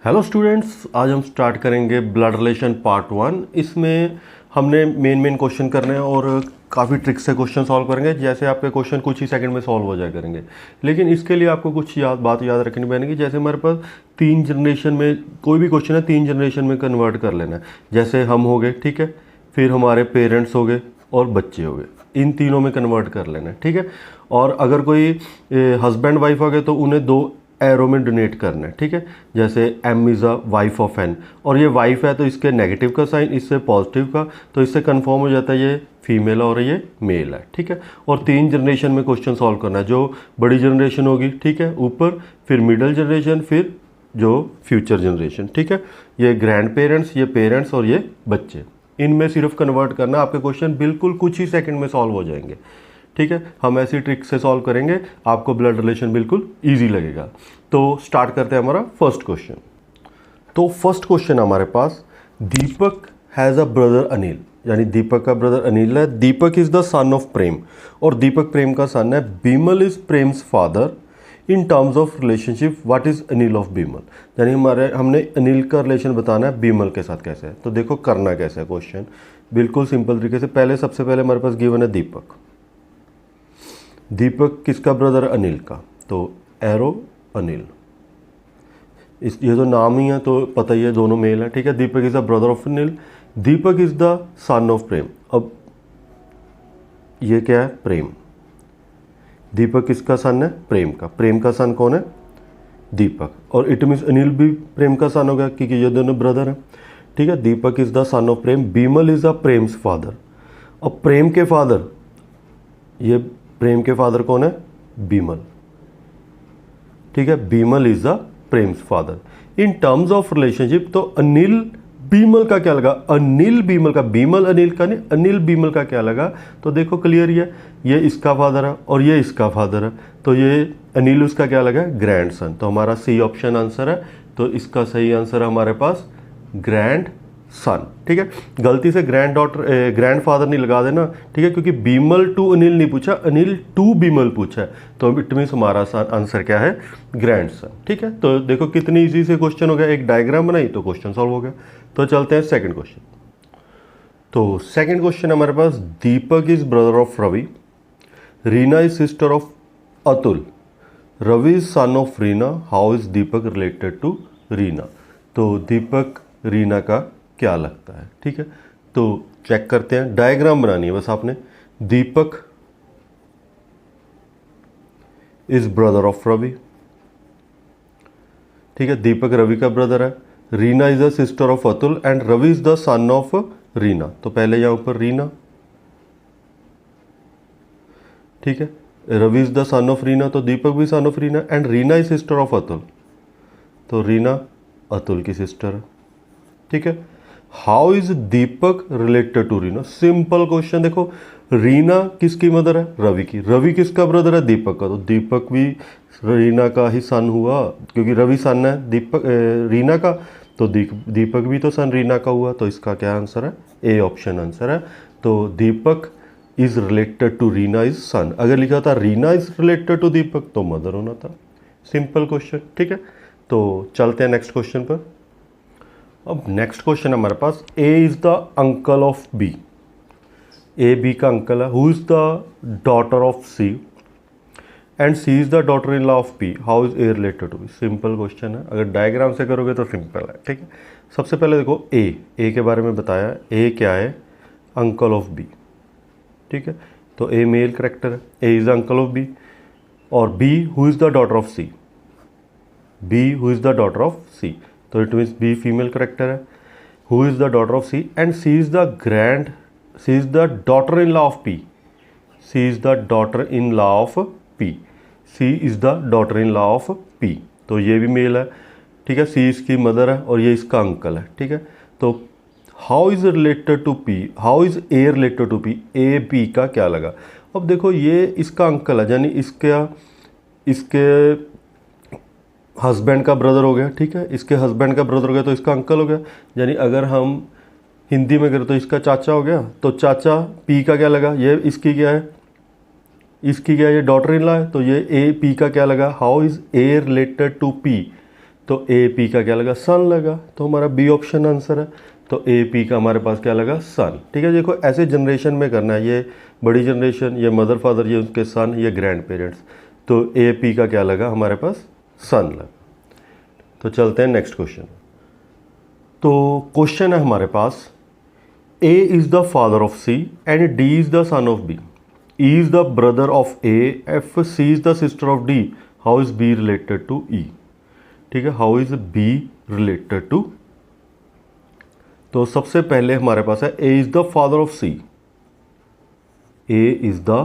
Hello students, आज हम start करेंगे ब्लड रिलेशन पार्ट 1। इसमें हमने मेन क्वेश्चन करने हैं और काफ़ी ट्रिक से क्वेश्चन सॉल्व करेंगे। जैसे आपके क्वेश्चन कुछ ही सेकंड में सॉल्व हो जाया करेंगे, लेकिन इसके लिए आपको कुछ बात याद रखनी पड़ेगी। जैसे हमारे पास 3 जनरेशन में कोई भी क्वेश्चन है, 3 जनरेशन में कन्वर्ट कर लेना है। जैसे हम हो गए, ठीक है, फिर हमारे पेरेंट्स हो गए और बच्चे हो गए, इन तीनों में कन्वर्ट कर लेना है, ठीक है। और अगर कोई हस्बैंड वाइफ आ गए तो उन्हें 2 एरो में डोनेट करना है, ठीक है। जैसे M is a wife of N, और ये वाइफ है तो इसके नेगेटिव का साइन, इससे पॉजिटिव का, तो इससे कंफर्म हो जाता है ये फीमेल और ये मेल है, ठीक है। और 3 जनरेशन में क्वेश्चन सॉल्व करना है। जो बड़ी जनरेशन होगी, ठीक है, ऊपर, फिर मिडिल जनरेशन, फिर जो फ्यूचर जनरेशन, ठीक है। ये ग्रैंड पेरेंट्स, ये पेरेंट्स और ये बच्चे, इनमें सिर्फ कन्वर्ट करना। आपके क्वेश्चन बिल्कुल कुछ ही सेकंड में सॉल्व हो जाएंगे, ठीक है। हम ऐसी ट्रिक से सॉल्व करेंगे, आपको ब्लड रिलेशन बिल्कुल इजी लगेगा। तो स्टार्ट करते हैं हमारा फर्स्ट क्वेश्चन। तो फर्स्ट क्वेश्चन हमारे पास, दीपक हैज़ अ ब्रदर अनिल, यानी दीपक का ब्रदर अनिल है। Deepak is the son of प्रेम, और दीपक प्रेम का सन है। Bimal is Prem's father. In terms of relationship what is Anil of Bimal, यानी हमने अनिल का रिलेशन बताना है बीमल के साथ कैसे है। तो देखो करना कैसे है क्वेश्चन, बिल्कुल सिंपल तरीके से। सबसे पहले हमारे पास गिवन है दीपक। दीपक किसका ब्रदर? अनिल का, तो एरो अनिल। ये तो नाम ही है तो पता ही है दोनों मेल है, ठीक है। Deepak is the brother of Anil. Deepak is the son of Prem. अब ये क्या है? प्रेम। दीपक किसका सन है? प्रेम का। प्रेम का सन कौन है? दीपक। और इट मीन्स अनिल भी प्रेम का सन हो गया क्योंकि ये दोनों ब्रदर हैं, ठीक है। Deepak is the son of Prem. Bimal is the Prem's father. अब प्रेम के फादर, ये प्रेम के फादर कौन है? बीमल, ठीक है। Bimal is the Prem's father. In terms of relationship, तो अनिल बीमल का क्या लगा? अनिल बीमल का, बीमल अनिल का नहीं, अनिल बीमल का क्या लगा? तो देखो क्लियर ही है, ये इसका फादर है और ये इसका फादर है, तो ये अनिल उसका क्या लगा? Grand son. तो हमारा सी ऑप्शन आंसर है। तो इसका सही आंसर है हमारे पास ग्रैंड सन, ठीक है। गलती से ग्रैंड फादर नहीं लगा देना, ठीक है, क्योंकि बीमल टू अनिल नहीं पूछा, अनिल टू बीमल पूछा है। तो इट मीन्स हमारा आंसर क्या है? ग्रैंड सन, ठीक है। तो देखो कितनी इजी से क्वेश्चन हो गया, एक डायग्राम बनाई तो क्वेश्चन सॉल्व हो गया। तो चलते हैं सेकंड क्वेश्चन। तो सेकंड क्वेश्चन हमारे पास, Deepak is brother of Ravi. Reena is sister of Atul. Ravi is son of Reena. How is Deepak related to Reena? तो दीपक रीना का क्या लगता है, ठीक है। तो चेक करते हैं, डायग्राम बनानी है बस आपने। Deepak is brother of Ravi, ठीक है। दीपक रवि का ब्रदर है। Reena is the sister of Atul and Ravi is the son of Reena. तो पहले यहां ऊपर रीना, ठीक है। Ravi is the son of Reena, तो दीपक भी son of Reena, and Reena is sister of Atul, तो रीना अतुल की सिस्टर है, ठीक है। How is Deepak related to Reena? Simple question. देखो रीना किसकी मदर है? रवि की। रवि किसका ब्रदर है? दीपक का। तो दीपक भी रीना का ही सन हुआ, क्योंकि रवि सन है रीना का, तो दीपक भी तो सन रीना का हुआ। तो इसका क्या आंसर है? ए ऑप्शन आंसर है। तो Deepak is related to Reena is son. अगर लिखा था Reena is related to Deepak तो मदर होना था। सिंपल क्वेश्चन, ठीक है। तो चलते हैं नेक्स्ट क्वेश्चन पर। अब नेक्स्ट क्वेश्चन हमारे पास, A is the uncle of B. A B का अंकल है। Who is the daughter of C and C is the daughter in law of P. How is A related to B? Simple question है, अगर diagram से करोगे तो simple है, ठीक है। सबसे पहले देखो ए के बारे में बताया। ए क्या है? अंकल ऑफ बी, ठीक है। तो ए मेल करेक्टर है, A is the uncle of B. और B, who is the daughter of C? B, who is the daughter of C, तो it means B female character है। Who is the daughter of C and C is the daughter in law of P. C is the daughter in law of P. C is the daughter in law of P, तो ये भी mail है, ठीक है। सी इसकी mother है और ये इसका अंकल है, ठीक है। तो how is related to P? How is A related to P? A P का क्या लगा? अब देखो ये इसका अंकल है, यानी इसके हस्बैंड का ब्रदर हो गया, ठीक है। इसके हस्बैंड का ब्रदर हो गया तो इसका अंकल हो गया, यानी अगर हम हिंदी में करें तो इसका चाचा हो गया। तो चाचा पी का क्या लगा? ये इसकी क्या है? इसकी क्या है? ये डॉटर इन लॉ है, तो ये ए पी का क्या लगा? How is A related to P? तो ए पी का क्या लगा, सन लगा, तो हमारा बी ऑप्शन आंसर है। तो ए पी का हमारे पास क्या लगा, सन। ठीक है, देखो ऐसे जनरेशन में करना है, ये बड़ी जनरेशन, ये मदर फादर, ये उनके सन, ये ग्रैंड पेरेंट्स। तो ए पी का क्या लगा हमारे पास, सन लगा। तो चलते हैं नेक्स्ट क्वेश्चन। तो क्वेश्चन है हमारे पास, A is the father of C and D is the son of B, E is the brother of A, F C is the sister of D, how is B related to E. ठीक है, how is B related to. तो सबसे पहले हमारे पास है A is the father of C, A is the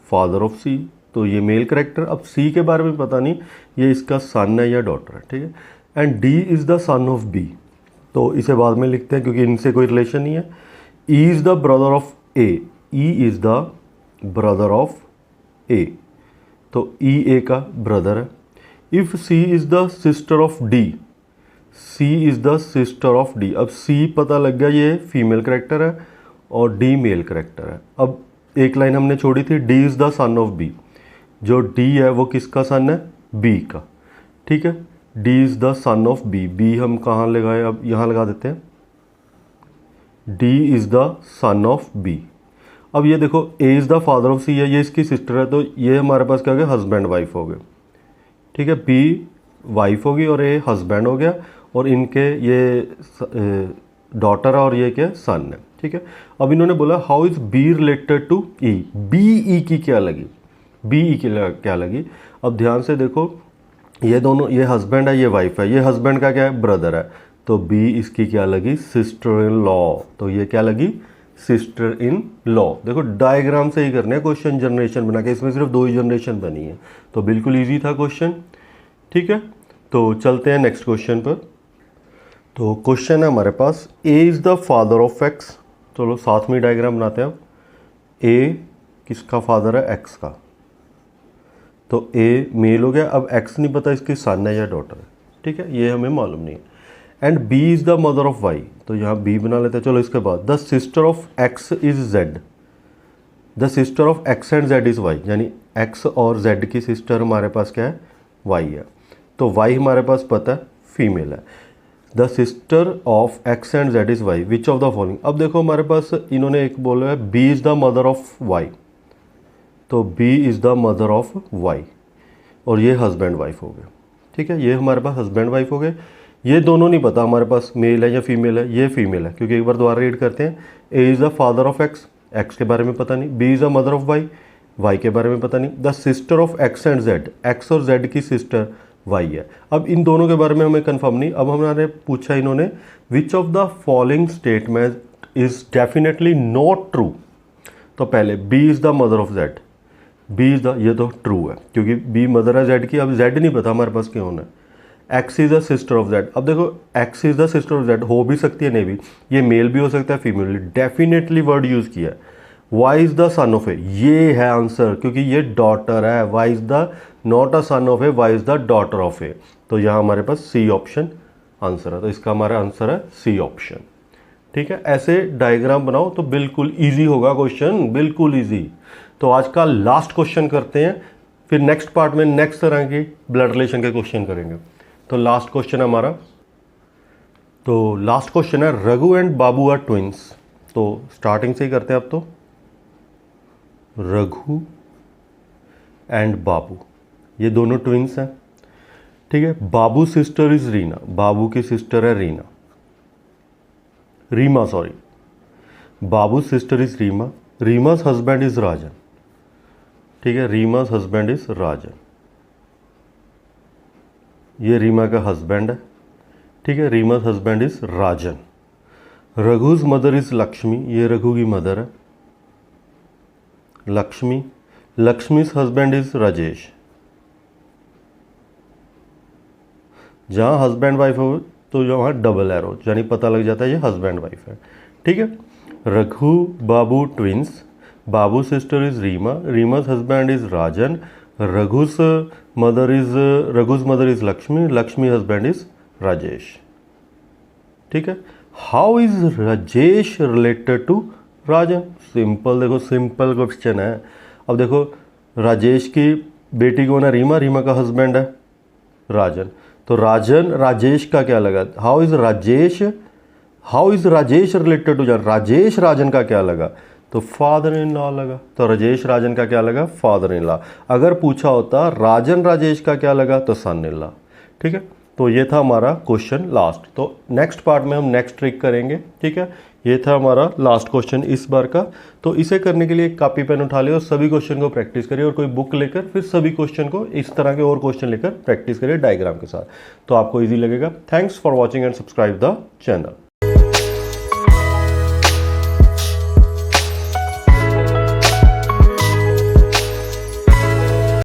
father of C, तो ये मेल करेक्टर। अब सी के बारे में पता नहीं ये इसका सन है या डॉटर है। ठीक है, and D is the son of B, तो इसे बाद में लिखते हैं क्योंकि इनसे कोई रिलेशन नहीं है। E is the brother of A, E is the brother of A, तो ई ए का ब्रदर है। If C is the sister of D, C is the sister of D. अब सी पता लग गया ये फीमेल करेक्टर है और डी मेल करेक्टर है। अब एक लाइन हमने छोड़ी थी, D is the son of B, जो डी है वो किसका सन है, बी का। ठीक है, D is the son of B, B हम कहाँ लगाए, अब यहाँ लगा देते हैं, D is the son of B. अब ये देखो A is the father of C है, ये इसकी सिस्टर है, तो ये हमारे पास क्या हो गया, हस्बैंड वाइफ हो गए। ठीक है, बी वाइफ होगी और ए हस्बैंड हो गया, और इनके ये डॉटर है और ये क्या सन है। ठीक है, अब इन्होंने बोला how is B related to E, B E की क्या लगी, बी ई की क्या लगी। अब ध्यान से देखो, ये दोनों, ये हस्बैंड है, ये वाइफ है, ये हस्बैंड का क्या है, ब्रदर है, तो बी इसकी क्या लगी, सिस्टर इन लॉ, तो ये क्या लगी, सिस्टर इन लॉ। देखो डायग्राम से ही करने हैं क्वेश्चन, जनरेशन बना के, इसमें सिर्फ 2 ही जनरेशन बनी है, तो बिल्कुल ईजी था क्वेश्चन। ठीक है, तो चलते हैं नेक्स्ट क्वेश्चन पर। तो क्वेश्चन है हमारे पास, A is the father of X, चलो साथ में डायग्राम बनाते हैं। अब ए किसका फादर है, एक्स का, तो ए मेल हो गया। अब एक्स नहीं पता इसकी सन है या डॉटर है। ठीक है, ये हमें मालूम नहीं है। And B is the mother of Y, तो यहाँ बी बना लेते हैं। चलो इसके बाद, the sister of X is Z, the sister of X and Z is Y, यानी एक्स और जेड की सिस्टर हमारे पास क्या है, वाई है, तो वाई हमारे पास पता है फीमेल है। The sister of X and Z is Y, which of the following. अब देखो हमारे पास इन्होंने एक बोला है B is the mother of Y, तो B is the mother of Y, और ये हस्बैंड वाइफ हो गए। ठीक है, ये हमारे पास हस्बैंड वाइफ हो गए। ये दोनों नहीं पता हमारे पास मेल है या फीमेल है, ये फीमेल है, क्योंकि एक बार दोबारा रीड करते हैं। A is the father of X, X के बारे में पता नहीं। B is the mother of Y, Y के बारे में पता नहीं। The sister of X and Z, X और जेड की सिस्टर वाई है। अब इन दोनों के बारे में हमें कंफर्म नहीं। अब हमारे पूछा इन्होंने, which of the following statement is definitely not true. तो पहले B is the mother of Z, B is the, ये तो ट्रू है क्योंकि बी मदर है जेड की। अब जेड नहीं पता हमारे पास क्यों है। X is the sister of Z, अब देखो x is the sister of Z हो भी सकती है, नहीं भी, ये मेल भी हो सकता है फीमेल भी, डेफिनेटली वर्ड यूज़ किया है। Y is the son of A, ये है आंसर, क्योंकि ये डॉटर है। Y is the not a son of A, Y is the daughter of A, तो यहाँ हमारे पास सी ऑप्शन आंसर है, तो इसका हमारा आंसर है सी ऑप्शन। ठीक है, ऐसे डायग्राम बनाओ तो बिल्कुल ईजी होगा क्वेश्चन, बिल्कुल ईजी। तो आज का लास्ट क्वेश्चन करते हैं, फिर नेक्स्ट पार्ट में नेक्स्ट तरह की ब्लड रिलेशन के क्वेश्चन करेंगे। तो लास्ट क्वेश्चन है हमारा, तो लास्ट क्वेश्चन है, Raghu and Babu are twins. तो स्टार्टिंग से ही करते हैं अब। तो रघु एंड बाबू, ये दोनों ट्विंस हैं। ठीक है, बाबू सिस्टर इज रीना, बाबू की सिस्टर है Reena, Reema sorry, Babu sister is Reema, Reema's husband is Rajan. ठीक है, रीमा's हस्बैंड इज राजन, ये रीमा का हस्बैंड है। ठीक है, Reema's husband is Rajan. Raghu's mother is Lakshmi, ये रघु की मदर है लक्ष्मी, लक्ष्मी's हस्बैंड इज राजेश। जहाँ हस्बैंड वाइफ हो तो वहाँ डबल एरो, यानी पता लग जाता है ये हस्बैंड वाइफ है। ठीक है, Raghu Babu twins, Babu sister is Reema, Reema's husband is Rajan, Raghu's mother is Lakshmi, Lakshmi husband is Rajesh. ठीक है, how is Rajesh related to Rajan. Simple, देखो सिंपल क्वेश्चन है। अब देखो राजेश की बेटी कौन है, रीमा, रीमा का हस्बैंड है राजन, तो राजन राजेश का क्या लगा, how is Rajesh related to John, Rajesh राजन का क्या लगा, तो फादर इन लॉ लगा, तो राजेश राजन का क्या लगा, फादर इन लॉ। अगर पूछा होता राजन राजेश का क्या लगा, तो सन इन लॉ। ठीक है, तो ये था हमारा क्वेश्चन लास्ट। तो नेक्स्ट पार्ट में हम नेक्स्ट ट्रिक करेंगे। ठीक है, ये था हमारा लास्ट क्वेश्चन इस बार का। तो इसे करने के लिए एक कॉपी पेन उठा लियो और सभी क्वेश्चन को प्रैक्टिस करिए, और कोई बुक लेकर फिर सभी क्वेश्चन को इस तरह के और क्वेश्चन लेकर प्रैक्टिस करिए डायग्राम के साथ, तो आपको ईजी लगेगा। Thanks for watching and subscribe the channel.